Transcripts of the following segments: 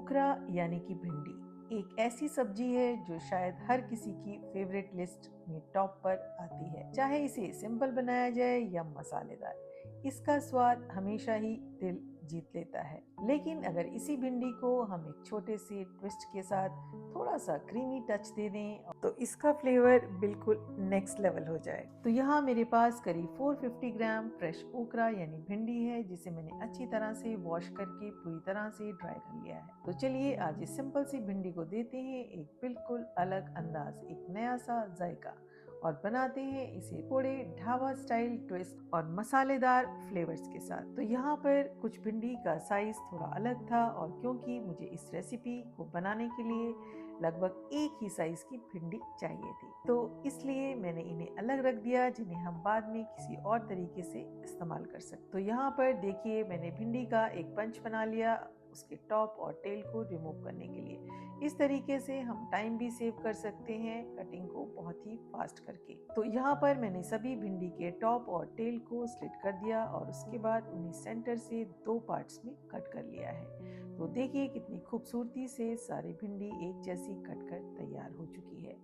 ओकरा यानी कि भिंडी एक ऐसी सब्जी है जो शायद हर किसी की फेवरेट लिस्ट में टॉप पर आती है। चाहे इसे सिंपल बनाया जाए या मसालेदार, इसका स्वाद हमेशा ही दिल जीत लेता है। लेकिन अगर इसी भिंडी को हम एक छोटे से ट्विस्ट के साथ थोड़ा सा क्रीमी टच दे दें तो इसका फ्लेवर बिल्कुल नेक्स्ट लेवल हो जाए। तो यहाँ मेरे पास करीब 450 ग्राम फ्रेश ओकरा यानी भिंडी है, जिसे मैंने अच्छी तरह से वॉश करके पूरी तरह से ड्राई कर लिया है। तो चलिए आज इस सिंपल सी भिंडी को देते हैं एक बिल्कुल अलग अंदाज, एक नया सा जायका, और बनाते हैं इसे थोड़े ढाबा स्टाइल ट्विस्ट और मसालेदार फ्लेवर्स के साथ। तो यहाँ पर कुछ भिंडी का साइज थोड़ा अलग था, और क्योंकि मुझे इस रेसिपी को बनाने के लिए लगभग एक ही साइज की भिंडी चाहिए थी, तो इसलिए मैंने इन्हें अलग रख दिया, जिन्हें हम बाद में किसी और तरीके से इस्तेमाल कर सकते। तो यहाँ पर देखिए मैंने भिंडी का एक पंच बना लिया उसके टॉप और टेल को रिमूव करने के लिए। इस तरीके से हम टाइम भी सेव कर सकते हैं कटिंग को बहुत ही फास्ट करके। तो यहाँ पर मैंने सभी भिंडी के टॉप और टेल को स्लिट कर दिया और उसके बाद उन्हें सेंटर से 2 पार्ट्स में कट कर लिया है। तो देखिए कितनी खूबसूरती से सारी भिंडी एक जैसी कट कर तैयार हो चुकी है,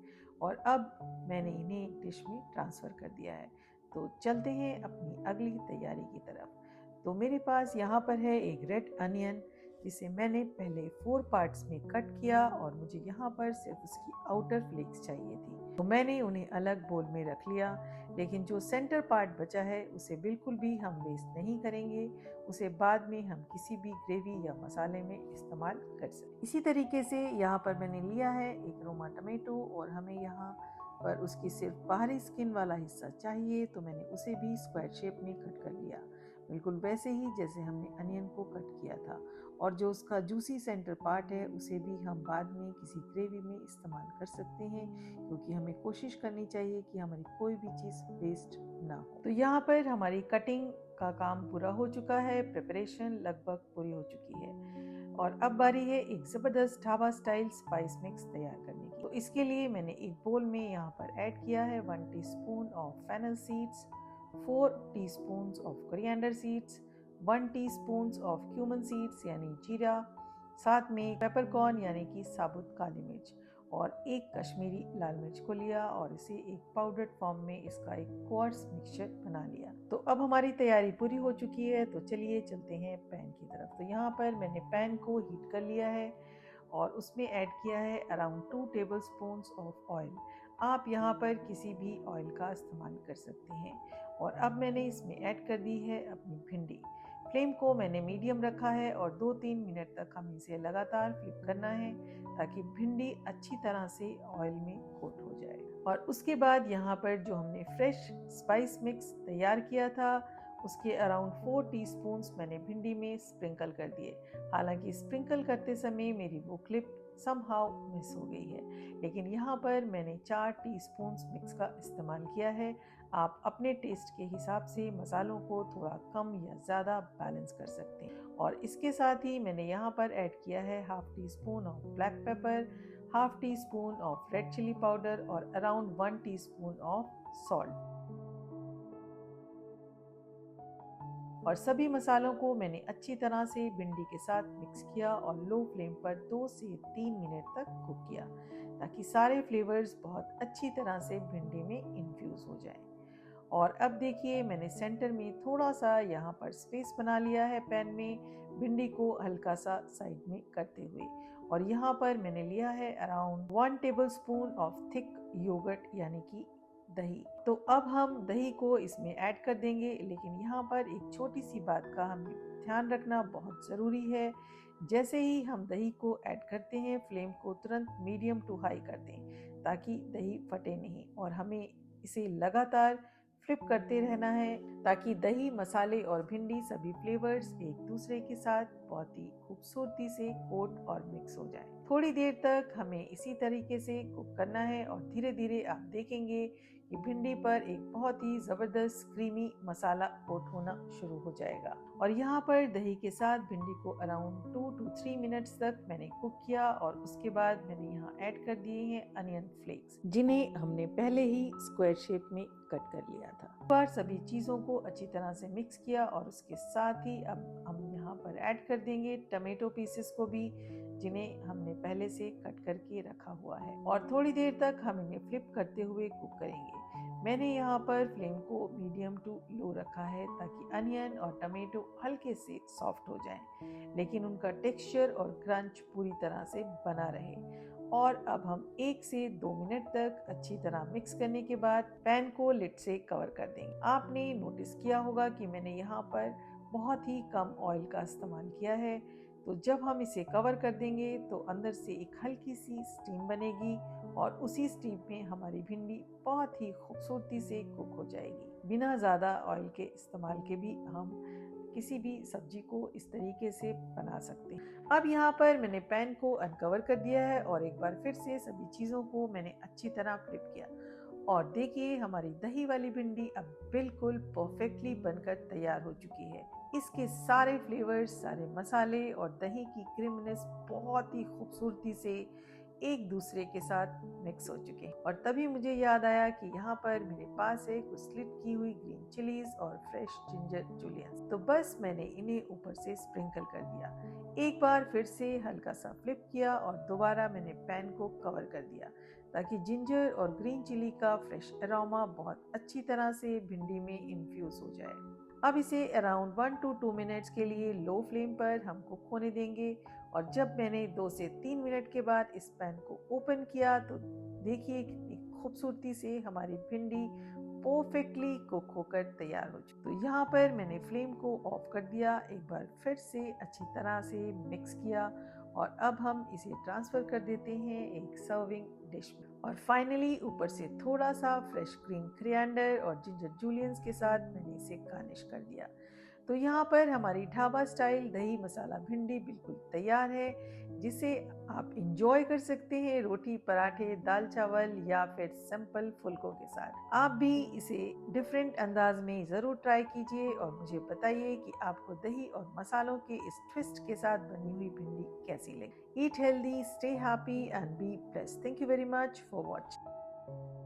और अब मैंने इन्हें एक डिश में ट्रांसफर कर दिया है। तो चलते हैं अपनी अगली तैयारी की तरफ। तो मेरे पास यहाँ पर है एक रेड अनियन, जिसे मैंने पहले 4 पार्ट्स में कट किया, और मुझे यहाँ पर सिर्फ उसकी आउटर फ्लेक्स चाहिए थी, तो मैंने उन्हें अलग बोल में रख लिया। लेकिन जो सेंटर पार्ट बचा है उसे बिल्कुल भी हम वेस्ट नहीं करेंगे, उसे बाद में हम किसी भी ग्रेवी या मसाले में इस्तेमाल कर सकते। इसी तरीके से यहाँ पर मैंने लिया है एक रोमा टमेटो, और हमें यहाँ पर उसकी सिर्फ बाहरी स्किन वाला हिस्सा चाहिए, तो मैंने उसे भी स्क्वायर शेप में कट कर लिया, बिल्कुल वैसे ही जैसे हमने अनियन को कट किया था। और जो उसका जूसी सेंटर पार्ट है उसे भी हम बाद में किसी ग्रेवी में इस्तेमाल कर सकते हैं, क्योंकि हमें कोशिश करनी चाहिए कि हमारी कोई भी चीज़ वेस्ट ना हो। तो यहाँ पर हमारी कटिंग का काम पूरा हो चुका है, प्रिपरेशन लगभग पूरी हो चुकी है, और अब बारी है एक ज़बरदस्त ढाबा स्टाइल स्पाइस मिक्स तैयार करने की। तो इसके लिए मैंने एक बोल में यहाँ पर ऐड किया है 1 teaspoon of fennel seeds, 4 teaspoons of coriander seeds, 1 teaspoon of cumin seeds यानी जीरा, साथ में पेपरकॉर्न यानी कि साबुत काली मिर्च, और एक कश्मीरी लाल मिर्च को लिया, और इसे एक पाउडर्ड फॉर्म में इसका एक कोर्स मिक्सचर बना लिया। तो अब हमारी तैयारी पूरी हो चुकी है, तो चलिए चलते हैं पैन की तरफ। तो यहाँ पर मैंने पैन को हीट कर लिया है और उसमें ऐड किया है अराउंड 2 टेबलस्पून्स ऑफ ऑयल। आप यहाँ पर किसी भी ऑयल का इस्तेमाल कर सकते हैं। और अब मैंने इसमें ऐड कर दी है अपनी भिंडी। फ्लेम को मैंने मीडियम रखा है, और 2-3 मिनट तक हमें इसे लगातार फ्लिप करना है ताकि भिंडी अच्छी तरह से ऑयल में कोट हो जाए। और उसके बाद यहाँ पर जो हमने फ्रेश स्पाइस मिक्स तैयार किया था उसके अराउंड 4 टीस्पून्स मैंने भिंडी में स्प्रिंकल कर दिए। हालांकि स्प्रिंकल करते समय मेरी वो क्लिप समहाउ मिस हो गई है, लेकिन यहाँ पर मैंने 4 टीस्पून्स मिक्स का इस्तेमाल किया है। आप अपने टेस्ट के हिसाब से मसालों को थोड़ा कम या ज़्यादा बैलेंस कर सकते हैं। और इसके साथ ही मैंने यहाँ पर ऐड किया है 1/2 teaspoon of black pepper, 1/2 teaspoon of red chilli powder, और अराउंड 1 टीस्पून ऑफ सॉल्ट। और सभी मसालों को मैंने अच्छी तरह से भिंडी के साथ मिक्स किया और लो फ्लेम पर 2 से 3 मिनट तक कुक किया, ताकि सारे फ्लेवर्स बहुत अच्छी तरह से भिंडी में इन्फ्यूज हो जाएं। और अब देखिए मैंने सेंटर में थोड़ा सा यहाँ पर स्पेस बना लिया है पैन में, भिंडी को हल्का सा साइड में करते हुए। और यहाँ पर मैंने लिया है around 1 tablespoon of thick yogurt यानी कि दही। तो अब हम दही को इसमें ऐड कर देंगे, लेकिन यहाँ पर एक छोटी सी बात का हमें ध्यान रखना बहुत ज़रूरी है। जैसे ही हम दही को ऐड करते हैं फ्लेम को तुरंत मीडियम टू हाई कर दें, ताकि दही फटे नहीं, और हमें इसे लगातार फ्लिप करते रहना है ताकि दही, मसाले और भिंडी सभी फ्लेवर्स एक दूसरे के साथ बहुत ही खूबसूरती से कोट और मिक्स हो जाए। थोड़ी देर तक हमें इसी तरीके से कुक करना है, और धीरे धीरे आप देखेंगे कि भिंडी पर एक बहुत ही ज़बरदस्त क्रीमी मसाला कोट होना शुरू हो जाएगा। और यहाँ पर दही के साथ भिंडी को अराउंड 2 to 3 मिनट्स तक मैंने कुक किया, और उसके बाद मैंने यहाँ ऐड कर दिए हैं अनियन फ्लेक्स, जिन्हें हमने पहले ही स्क्वायर शेप में कट कर लिया था। एक बार सभी चीज़ों को अच्छी तरह से मिक्स किया, और उसके साथ ही अब हम यहाँ पर ऐड कर देंगे टमेटो पीसेस को भी, जिन्हें हमने पहले से कट करके रखा हुआ है और थोड़ी देर तक हम इन्हें फ्लिप करते हुए कुक करेंगे। मैंने यहाँ पर फ्लेम को मीडियम टू लो रखा है ताकि अनियन और टमेटो हल्के से सॉफ्ट हो जाएं, लेकिन उनका टेक्सचर और क्रंच पूरी तरह से बना रहे। और अब हम 1 से 2 मिनट तक अच्छी तरह मिक्स करने के बाद पैन को लिड से कवर कर देंगे। आपने नोटिस किया होगा कि मैंने यहाँ पर बहुत ही कम ऑयल का इस्तेमाल किया है। तो जब हम इसे कवर कर देंगे तो अंदर से एक हल्की सी स्टीम बनेगी और उसी स्टीम में हमारी भिंडी बहुत ही खूबसूरती से कुक हो जाएगी। बिना ज़्यादा ऑयल के इस्तेमाल के भी हम किसी भी सब्जी को इस तरीके से बना सकते हैं। अब यहाँ पर मैंने पैन को अनकवर कर दिया है और एक बार फिर से सभी चीज़ों को मैंने अच्छी तरह फ्लिप किया और देखिए हमारी दही वाली भिंडी अब बिल्कुल परफेक्टली बनकर तैयार हो चुकी है। इसके सारे फ्लेवर्स, सारे मसाले और दही की क्रीमीनेस बहुत ही खूबसूरती से एक दूसरे के साथ मिक्स हो चुके हैं। और तभी मुझे याद आया कि यहाँ पर मेरे पास है कुछ स्लिट की हुई ग्रीन चिलीज और फ्रेश जिंजर जूलियंस, तो बस मैंने इन्हें ऊपर से स्प्रिंकल कर दिया। एक बार फिर से हल्का सा फ्लिप किया और दोबारा मैंने पैन को कवर कर दिया ताकि जिंजर और ग्रीन चिली का फ्रेश अरोमा बहुत अच्छी तरह से भिंडी में इन्फ्यूज हो जाए। अब इसे अराउंड 1 to 2 मिनट्स के लिए लो फ्लेम पर हम कुक होने देंगे। और जब मैंने 2 से 3 मिनट के बाद इस पैन को ओपन किया तो देखिए कितनी खूबसूरती से हमारी भिंडी परफेक्टली कुक होकर तैयार हो चुकी। तो यहाँ पर मैंने फ्लेम को ऑफ कर दिया, एक बार फिर से अच्छी तरह से मिक्स किया और अब हम इसे ट्रांसफ़र कर देते हैं एक सर्विंग डिश में। और फाइनली ऊपर से थोड़ा सा फ्रेश ग्रीन कोरिएंडर और जिंजर जूलियंस के साथ मैंने इसे गार्निश कर दिया। तो यहाँ पर हमारी ढाबा स्टाइल दही मसाला भिंडी बिल्कुल तैयार है, जिसे आप इंजॉय कर सकते हैं रोटी, पराठे, दाल चावल या फिर सिंपल फुल्कों के साथ। आप भी इसे डिफरेंट अंदाज में ज़रूर ट्राई कीजिए और मुझे बताइए कि आपको दही और मसालों के इस ट्विस्ट के साथ बनी हुई भिंडी कैसी लगी। Eat healthy, stay happy and be blessed. Thank you very much for watching.